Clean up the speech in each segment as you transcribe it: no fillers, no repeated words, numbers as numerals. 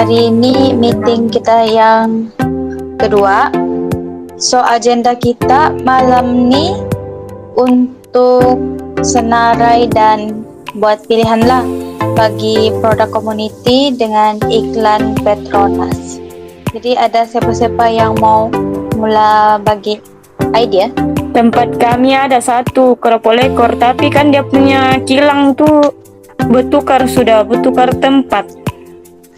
hari ini meeting kita yang kedua. So agenda kita malam ni untuk senarai dan buat pilihan lah bagi produk community dengan iklan Petronas. Jadi ada siapa-siapa yang mau mula bagi idea? Tempat kami ada satu keropok lekor, tapi kan dia punya kilang tuh bertukar tempat.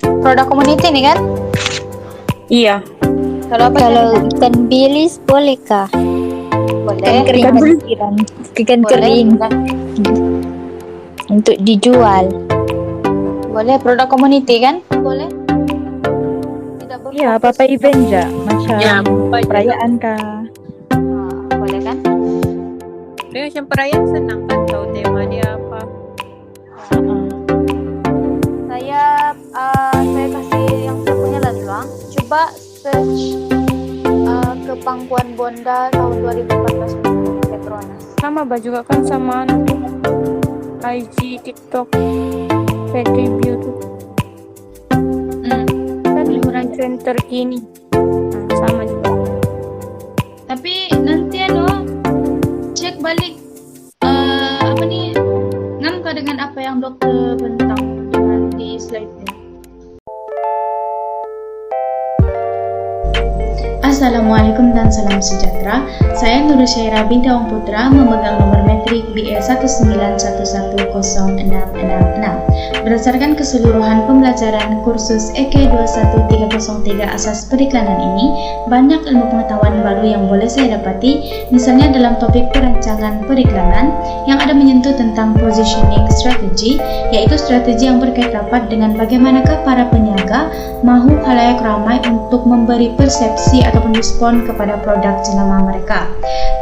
Produk community ni kan? Iya. Kalau ikan bilis boleh kah? boleh. Ikan kering untuk dijual. Boleh produk community kan? Boleh. Tidak berfokus. Iya, apa-apa event je. Macam Ya, perayaan kah? Boleh kan? dia macam perayaan senang kan tahu tema dia apa. Saya kasih yang saya punya lah dulu. Coba search ke Pangkuan Bonda tahun 2014 Petronas. Sama juga kan sama IG, TikTok, paid review tuh. Kan liburan tren terkini. Sama juga. Tapi nanti cek balik apa nih ngam kah dengan apa yang dokter bentang dengan di slide-nya. Assalamualaikum dan salam sejahtera. Saya Nurul Syaira binti Awang Putra, memegang nomor metrik BE 191106666. Berdasarkan keseluruhan pembelajaran kursus EK 21303 asas periklanan ini, banyak ilmu pengetahuan baru yang boleh saya dapati, misalnya dalam topik perancangan periklanan yang ada menyentuh tentang positioning strategy, yaitu strategi yang berkait rapat dengan bagaimanakah para peniaga mahu khalayak ramai untuk memberi persepsi ataupun respon kepada produk jenama mereka.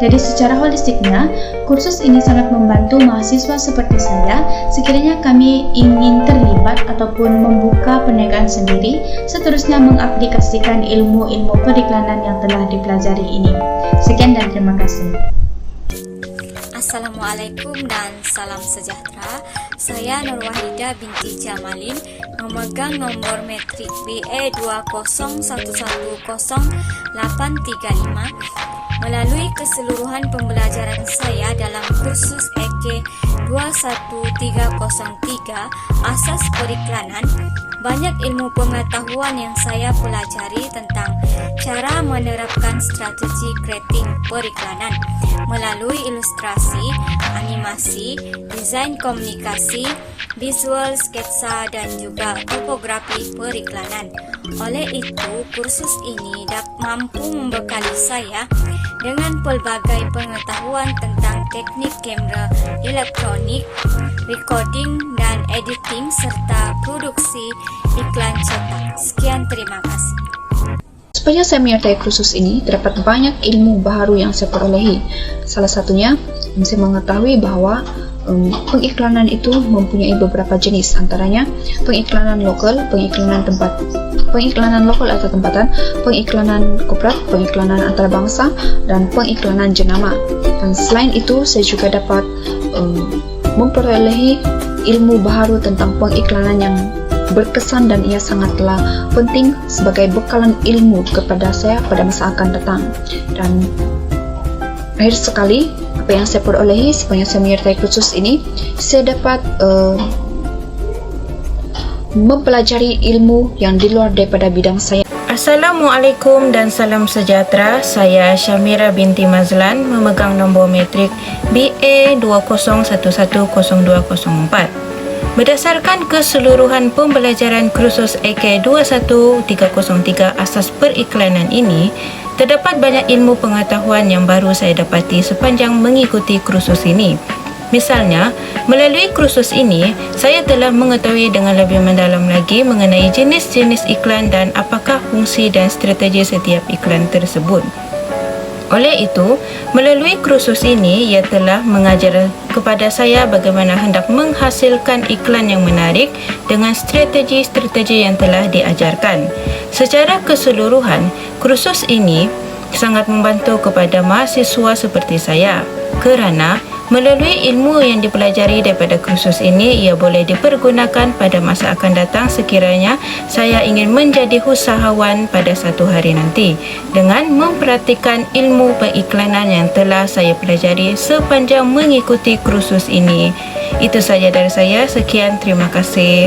Jadi secara holistiknya, kursus ini sangat membantu mahasiswa seperti saya sekiranya kami ingin terlibat ataupun membuka perniagaan sendiri, seterusnya mengaplikasikan ilmu-ilmu periklanan yang telah dipelajari ini. Sekian dan terima kasih. Assalamualaikum dan salam sejahtera. Saya Nur Wahida binti Jamalin, memegang nomor metrik BE 201100835. Melalui keseluruhan pembelajaran saya dalam kursus EK 21303 Asas Periklanan, banyak ilmu pengetahuan yang saya pelajari tentang cara menerapkan strategi creating periklanan melalui ilustrasi, animasi, desain komunikasi, visual, sketsa, dan juga topografi periklanan. Oleh itu, kursus ini mampu membekali saya dengan pelbagai pengetahuan tentang teknik kamera elektronik, recording dan editing serta produksi iklan cetak. Sekian, terima kasih. Supaya saya menyertai kursus ini, terdapat banyak ilmu baru yang saya perolehi. Salah satunya, saya mengetahui bahwa pengiklanan itu mempunyai beberapa jenis, antaranya pengiklanan lokal, pengiklanan lokal atau tempatan, pengiklanan korporat, pengiklanan antarabangsa, dan pengiklanan jenama. Dan selain itu, saya juga dapat memperolehi ilmu baru tentang pengiklanan yang berkesan dan ia sangatlah penting sebagai bekalan ilmu kepada saya pada masa akan datang. Dan akhir sekali, apa yang saya perolehi sepanjang saya menyertai kursus ini, saya dapat mempelajari ilmu yang di luar daripada bidang saya. Assalamualaikum dan salam sejahtera. Saya Syamira binti Mazlan, memegang nombor metrik BE 2011024. Berdasarkan keseluruhan pembelajaran kursus EK 21303 Asas Periklanan ini, terdapat banyak ilmu pengetahuan yang baru saya dapati sepanjang mengikuti kursus ini. Misalnya, melalui kursus ini, saya telah mengetahui dengan lebih mendalam lagi mengenai jenis-jenis iklan dan apakah fungsi dan strategi setiap iklan tersebut. Oleh itu, melalui kursus ini, ia telah mengajar kepada saya bagaimana hendak menghasilkan iklan yang menarik dengan strategi-strategi yang telah diajarkan. Secara keseluruhan, kursus ini sangat membantu kepada mahasiswa seperti saya. kerana melalui ilmu yang dipelajari daripada kursus ini, ia boleh dipergunakan pada masa akan datang sekiranya saya ingin menjadi usahawan pada satu hari nanti dengan memperhatikan ilmu periklanan yang telah saya pelajari sepanjang mengikuti kursus ini. Itu saja dari saya. Sekian, terima kasih.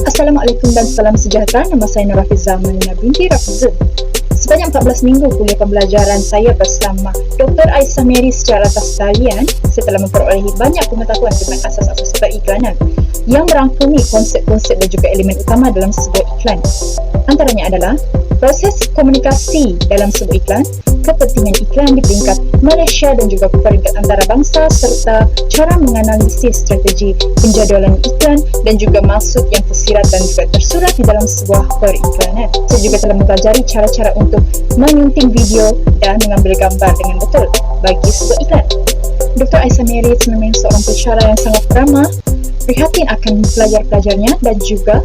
Assalamualaikum dan salam sejahtera. Nama saya Nur Hafizah Malina binti Rafizul. Sebanyak 14 minggu kuliah pembelajaran saya bersama Dr. Aisyah Mary secara atas talian, saya telah memperolehi banyak pengetahuan tentang asas-asas periklanan yang merangkumi konsep-konsep dan juga elemen utama dalam sebuah iklan. Antaranya adalah proses komunikasi dalam sebuah iklan, kepentingan iklan di peringkat Malaysia dan juga peringkat antarabangsa, serta cara menganalisis strategi penjadualan iklan dan juga maksud yang tersirat dan juga tersurat di dalam sebuah periklanan. Saya juga telah mempelajari cara-cara untuk menyunting video dan mengambil gambar dengan betul bagi sebuah iklan. Dr. Aisyah Mary memang seorang pensyarah yang sangat ramah, prihatin akan pelajar-pelajarnya dan juga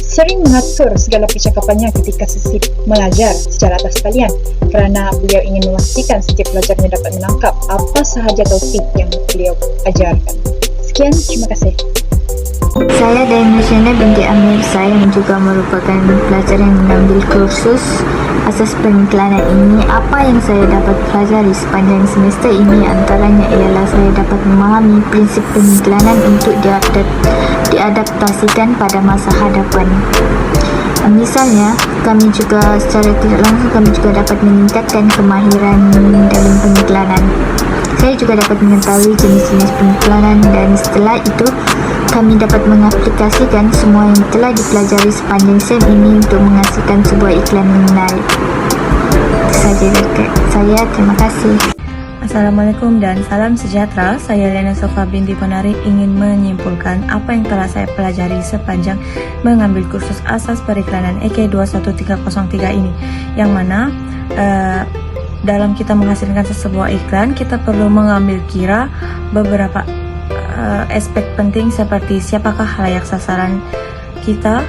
sering mengatur segala percakapannya ketika sesi mengajar secara atas talian kerana beliau ingin memastikan setiap pelajarnya dapat menangkap apa sahaja topik yang beliau ajarkan. Sekian, terima kasih. Saya Dainusyana binti Amir. Saya juga merupakan pelajar yang mengambil kursus asas pengiklanan ini. Apa yang saya dapat pelajari sepanjang semester ini antaranya ialah saya dapat memahami prinsip pengiklanan untuk diadaptasikan pada masa hadapan. Misalnya, kami juga secara tidak langsung kami juga dapat meningkatkan kemahiran dalam pengiklanan. Saya juga dapat mengetahui jenis-jenis pengiklanan dan setelah itu kami dapat mengaplikasikan semua yang telah dipelajari sepanjang SEM ini untuk menghasilkan sebuah iklan yang menarik. Itu saja dari saya. Terima kasih. Assalamualaikum dan salam sejahtera. Saya Lena Sofa binti Penarik ingin menyimpulkan apa yang telah saya pelajari sepanjang mengambil kursus asas periklanan EK 21303 ini, yang mana dalam kita menghasilkan sebuah iklan, kita perlu mengambil kira beberapa aspek penting seperti siapakah khalayak sasaran kita,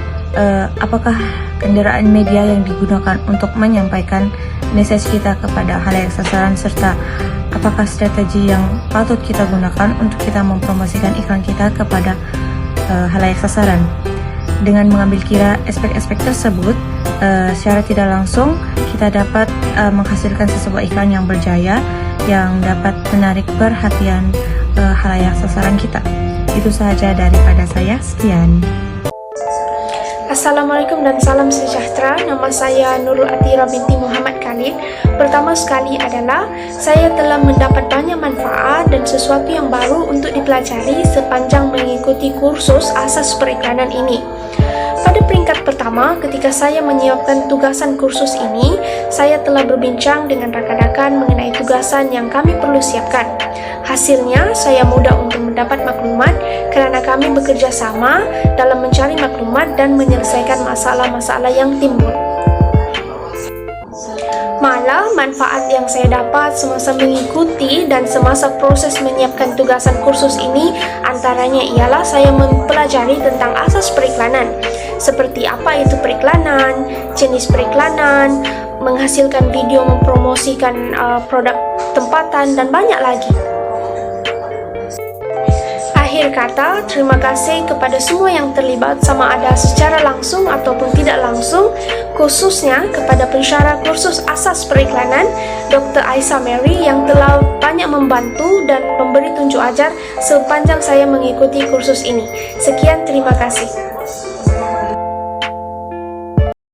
apakah kendaraan media yang digunakan untuk menyampaikan mesej kita kepada khalayak sasaran, serta apakah strategi yang patut kita gunakan untuk kita mempromosikan iklan kita kepada khalayak sasaran. Dengan mengambil kira aspek-aspek tersebut, secara tidak langsung kita dapat menghasilkan sebuah iklan yang berjaya yang dapat menarik perhatian khalayak sasaran kita. Itu sahaja daripada saya. Sekian. Assalamualaikum dan salam sejahtera. Nama saya Nurul Atira binti Muhammad Khalid. Pertama sekali adalah saya telah mendapat banyak manfaat dan sesuatu yang baru untuk dipelajari sepanjang mengikuti kursus asas periklanan ini. Pada peringkat pertama, ketika saya menyiapkan tugasan kursus ini, saya telah berbincang dengan rakan-rakan mengenai tugasan yang kami perlu siapkan. Hasilnya, saya mudah untuk mendapat maklumat kerana kami bekerja sama dalam mencari maklumat dan menyelesaikan masalah-masalah yang timbul. Malah, manfaat yang saya dapat semasa mengikuti dan semasa proses menyiapkan tugasan kursus ini antaranya ialah saya mempelajari tentang asas periklanan, seperti apa itu periklanan, jenis periklanan, menghasilkan video mempromosikan produk tempatan dan banyak lagi. Akhir kata, terima kasih kepada semua yang terlibat sama ada secara langsung ataupun tidak langsung, khususnya kepada pensyarah kursus asas periklanan Dr. Aisyah Mary yang telah banyak membantu dan memberi tunjuk ajar sepanjang saya mengikuti kursus ini. Sekian, terima kasih.